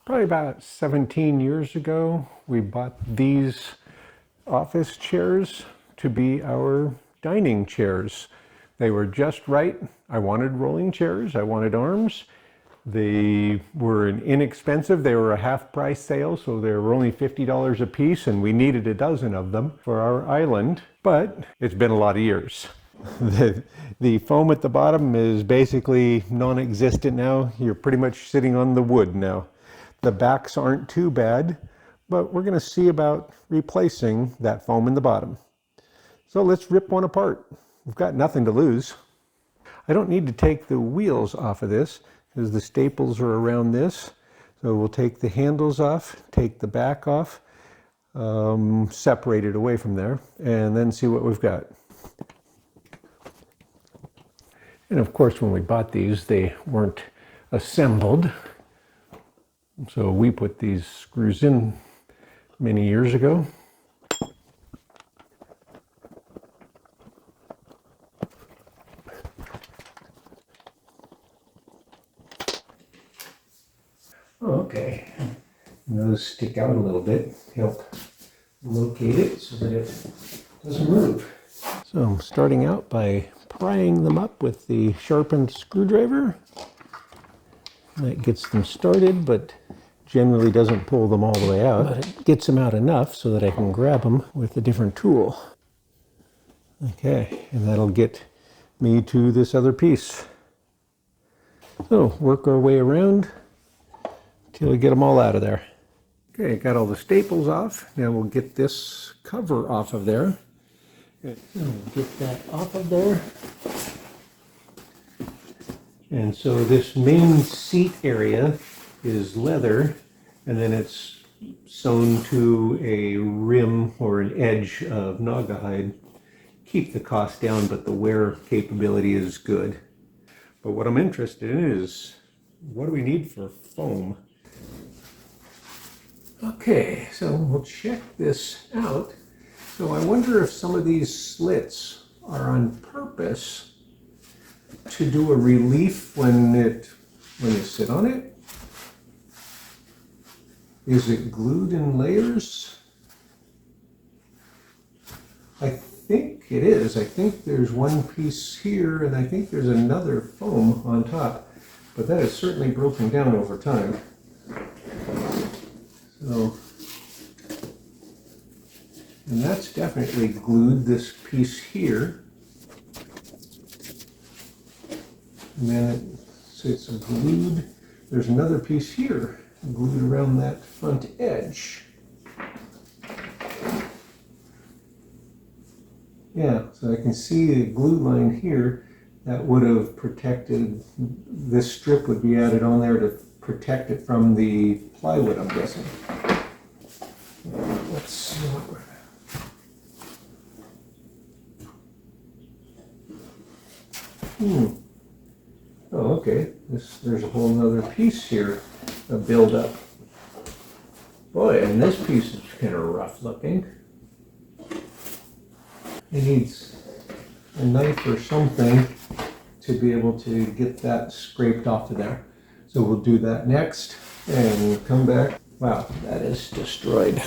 Probably about 17 years ago, we bought these office chairs to be our dining chairs. They were just right. I wanted rolling chairs, I wanted arms. They were inexpensive. They were a half price sale, so they were only $50 a piece, and we needed a dozen of them for our island, but it's been a lot of years. The foam at the bottom is basically non-existent now. You're pretty much sitting on the wood now. The backs aren't too bad, but we're going to see about replacing that foam in the bottom. So let's rip one apart. We've got nothing to lose. I don't need to take the wheels off of this because the staples are around this. So we'll take the handles off, take the back off, separate it away from there, and then see what we've got. And of course, when we bought these, they weren't assembled. So we put these screws in many years ago. Okay, and those stick out a little bit, help locate it so that it doesn't move. So I'm starting out by prying them up with the sharpened screwdriver. That gets them started, but generally doesn't pull them all the way out. But it gets them out enough so that I can grab them with a different tool. Okay, and that'll get me to this other piece. So work our way around till we get them all out of there. Okay, got all the staples off. Now we'll get this cover off of there. Get that off of there. And so this main seat area is leather, and then it's sewn to a rim or an edge of naugahyde. Keep the cost down, but the wear capability is good. But what I'm interested in is, what do we need for foam? Okay, so we'll check this out. So I wonder if some of these slits are on purpose to do a relief when you sit on it. Is it glued in layers? I think it is. I think there's one piece here, and I think there's another foam on top, but that is certainly broken down over time. So, and that's definitely glued, this piece here. And then it's glued. There's another piece here, glued around that front edge. Yeah, so I can see the glue line here that would have protected, this strip would be added on there to protect it from the plywood, I'm guessing. Let's see what we're... Oh, okay. There's a whole other piece here, a build-up. Boy, and this piece is kind of rough looking. It needs a knife or something to be able to get that scraped off of there. So we'll do that next and come back. Wow, that is destroyed.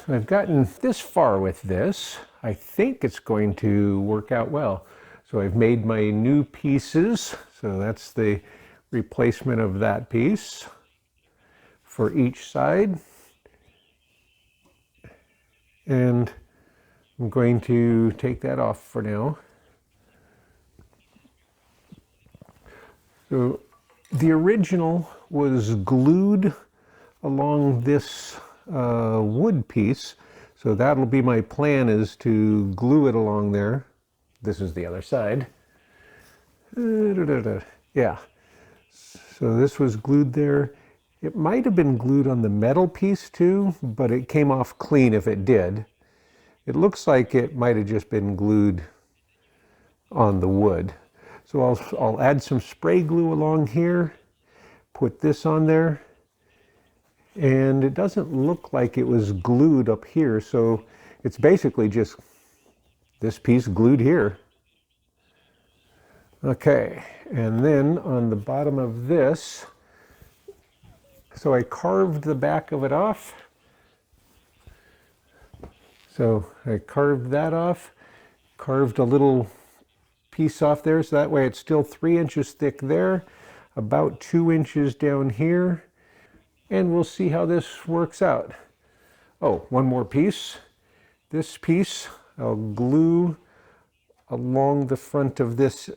I've gotten this far with this. I think it's going to work out well. So I've made my new pieces. So that's the replacement of that piece for each side. And I'm going to take that off for now. So the original was glued along this wood piece. So that'll be my plan, is to glue it along there. This is the other side. Yeah. So this was glued there. It might have been glued on the metal piece too, but it came off clean if it did. It looks like it might have just been glued on the wood. So I'll add some spray glue along here, put this on there, and it doesn't look like it was glued up here, so it's basically just this piece glued here. Okay, and then on the bottom of this, so I carved the back of it off. So I carved that off, carved a little piece off there, so that way it's still 3 inches thick there, about 2 inches down here, and we'll see how this works out. Oh, one more piece. This piece I'll glue along the front of this,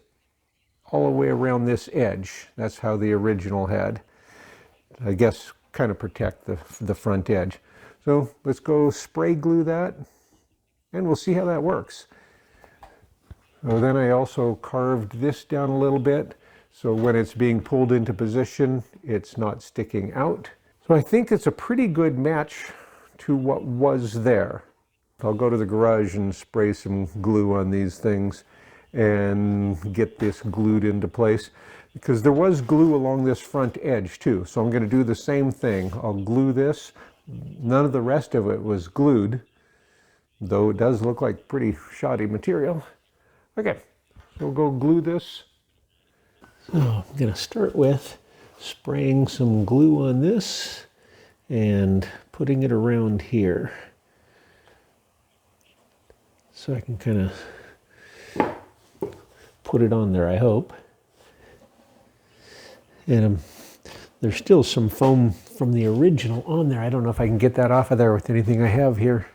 all the way around this edge. That's how the original had. I guess kind of protect the front edge. So let's go spray glue that, and we'll see how that works. So then I also carved this down a little bit, so when it's being pulled into position, it's not sticking out. So I think it's a pretty good match to what was there. I'll go to the garage and spray some glue on these things and get this glued into place, because there was glue along this front edge too. So I'm going to do the same thing. I'll glue this. None of the rest of it was glued, though it does look like pretty shoddy material. Okay, so we'll go glue this. So I'm going to start with spraying some glue on this and putting it around here, so I can kind of put it on there, I hope. And there's still some foam from the original on there. I don't know if I can get that off of there with anything I have here.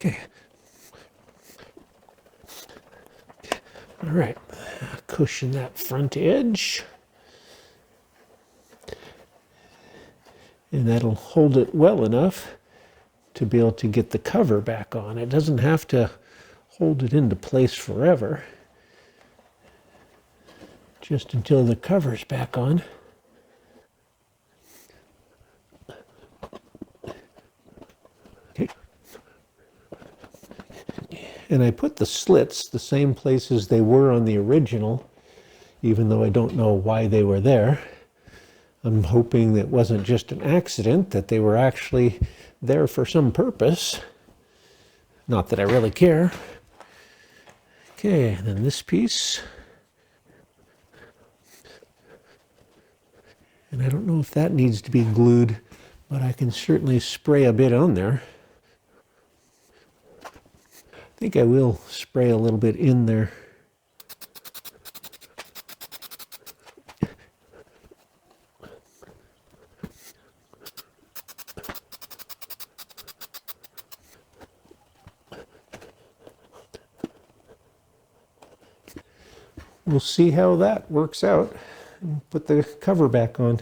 Okay. All right, cushion that front edge, and that'll hold it well enough to be able to get the cover back on. It doesn't have to hold it into place forever, just until the cover's back on. Okay. And I put the slits the same places they were on the original, even though I don't know why they were there. I'm hoping that it wasn't just an accident, that they were actually there for some purpose. Not that I really care. Okay, and then this piece. And I don't know if that needs to be glued, but I can certainly spray a bit on there. I think I will spray a little bit in there. We'll see how that works out and put the cover back on.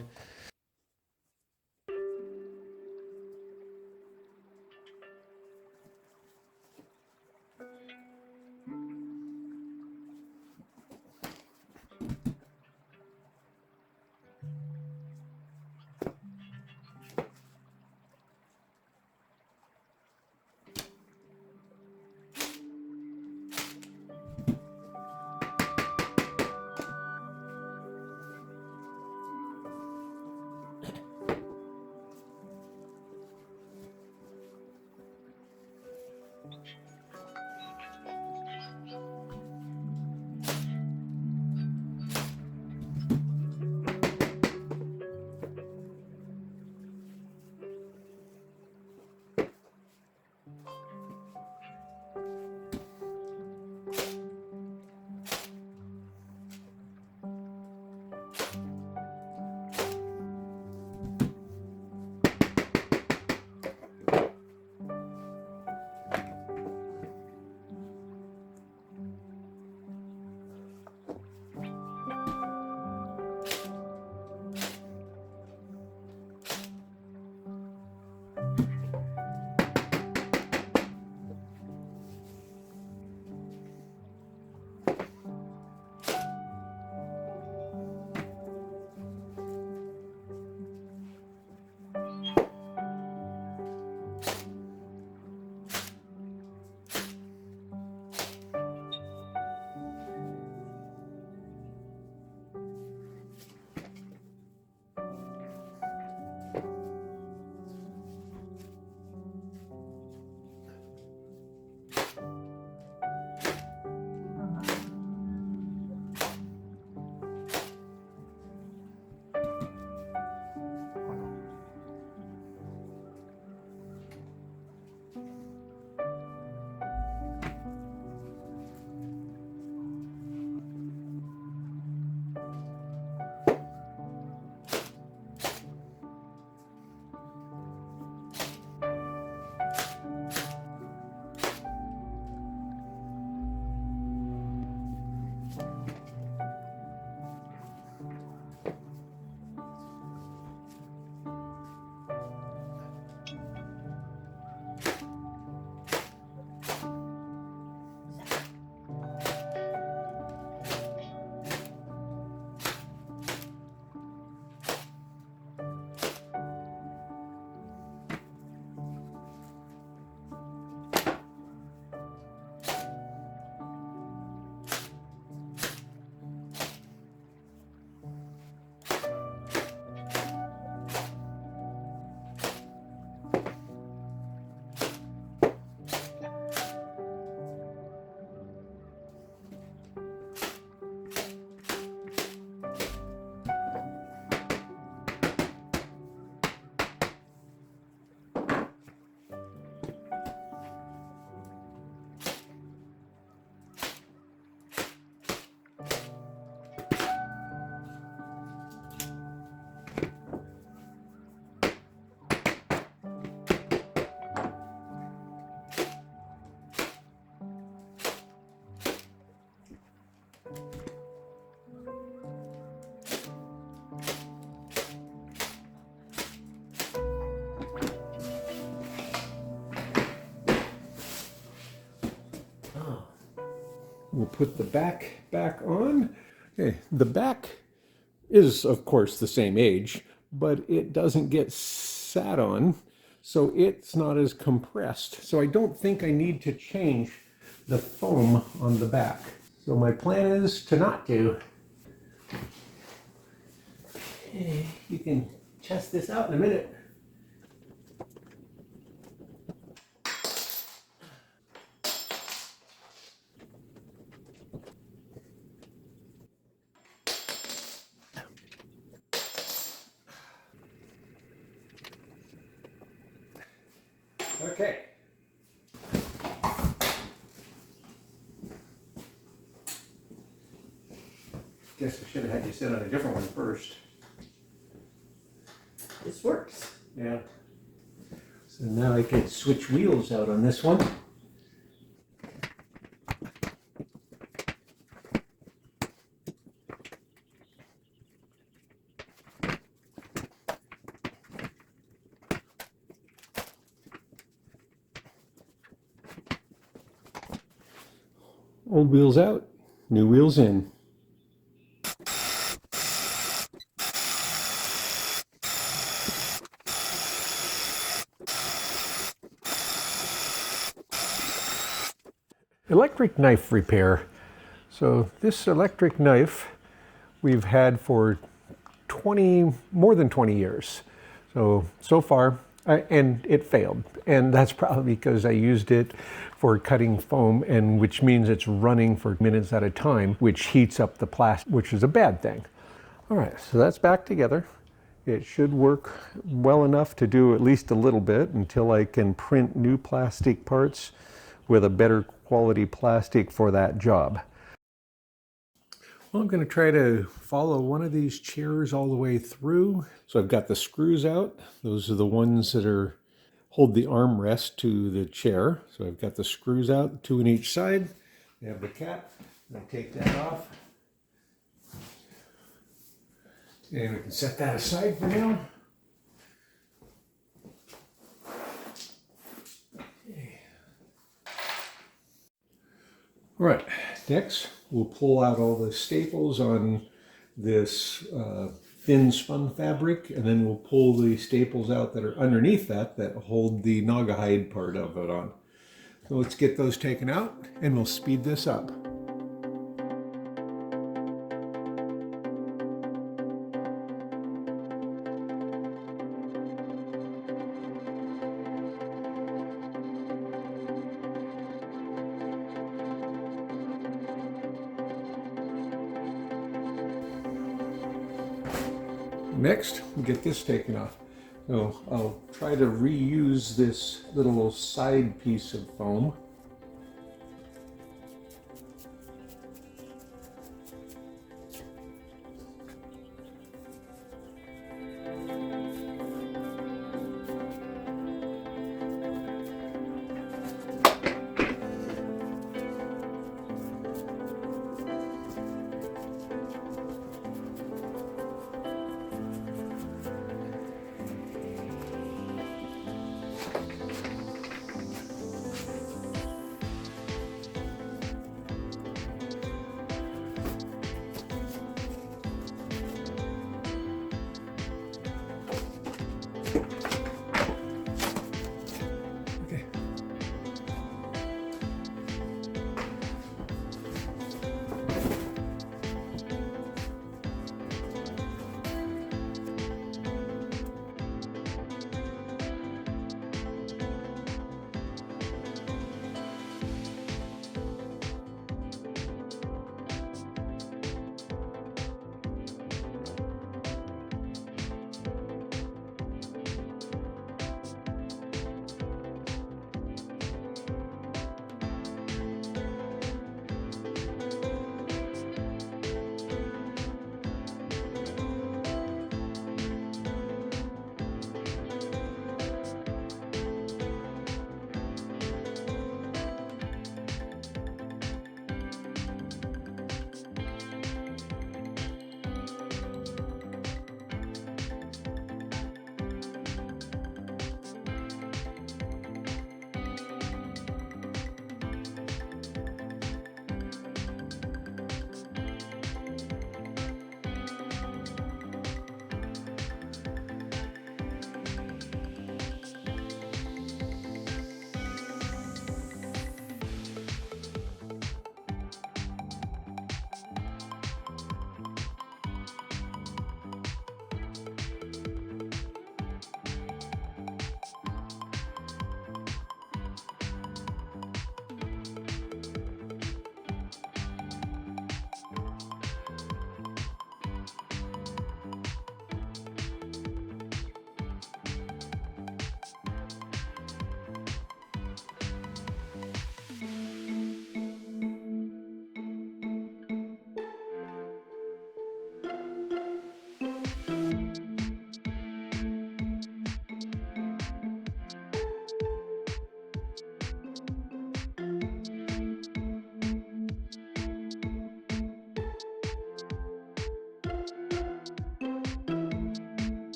We'll put the back on. Okay, the back is, of course, the same age, but it doesn't get sat on, so it's not as compressed. So I don't think I need to change the foam on the back. So my plan is to not do. Okay, you can test this out in a minute. Okay. Guess I should have had you sit on a different one first. This works. Yeah. So now I can switch wheels out on this one. Old wheels out, new wheels in. Electric knife repair. So this electric knife we've had for more than 20 years. So far, and it failed. And that's probably because I used it for cutting foam, and which means it's running for minutes at a time, which heats up the plastic, which is a bad thing. All right, so that's back together. It should work well enough to do at least a little bit until I can print new plastic parts with a better quality plastic for that job. Well, I'm going to try to follow one of these chairs all the way through. So I've got the screws out. Those are the ones that hold the armrest to the chair. So I've got the screws out, 2 on each side. I have the cap, and I take that off. And we can set that aside for now. Okay. All right, next we'll pull out all the staples on this thin spun fabric, and then we'll pull the staples out that are underneath that hold the Naugahyde part of it on. So let's get those taken out, and we'll speed this up. Next, we'll get this taken off. So I'll try to reuse this little side piece of foam.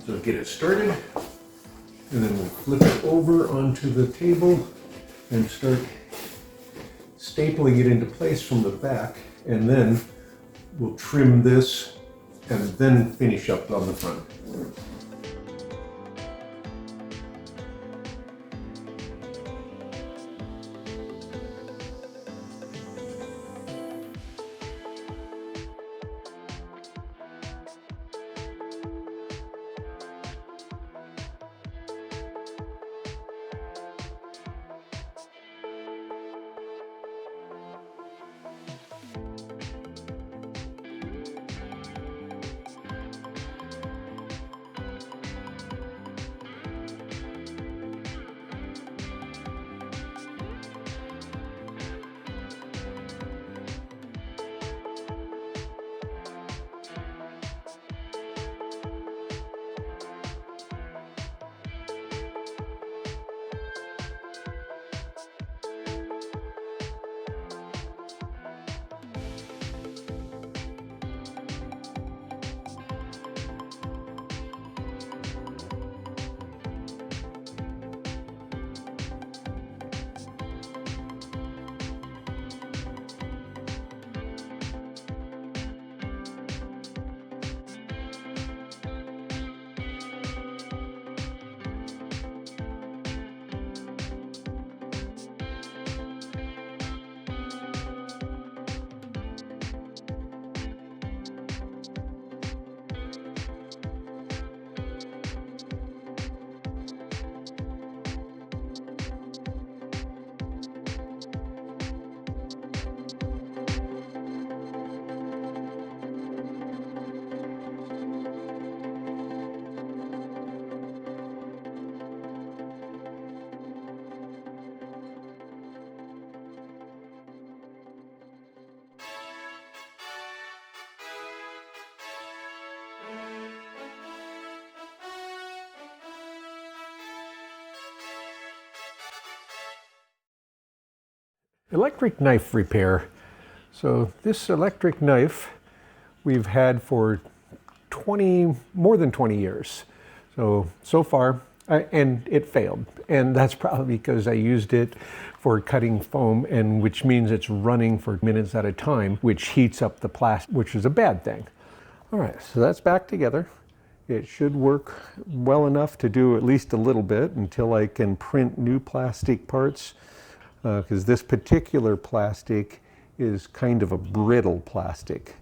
So get it started, and then we'll flip it over onto the table and start stapling it into place from the back, and then we'll trim this and then finish up on the front. Electric knife repair. So this electric knife we've had for more than 20 years. So far, and it failed. And that's probably because I used it for cutting foam, and which means it's running for minutes at a time, which heats up the plastic, which is a bad thing. All right, so that's back together. It should work well enough to do at least a little bit until I can print new plastic parts, because this particular plastic is kind of a brittle plastic.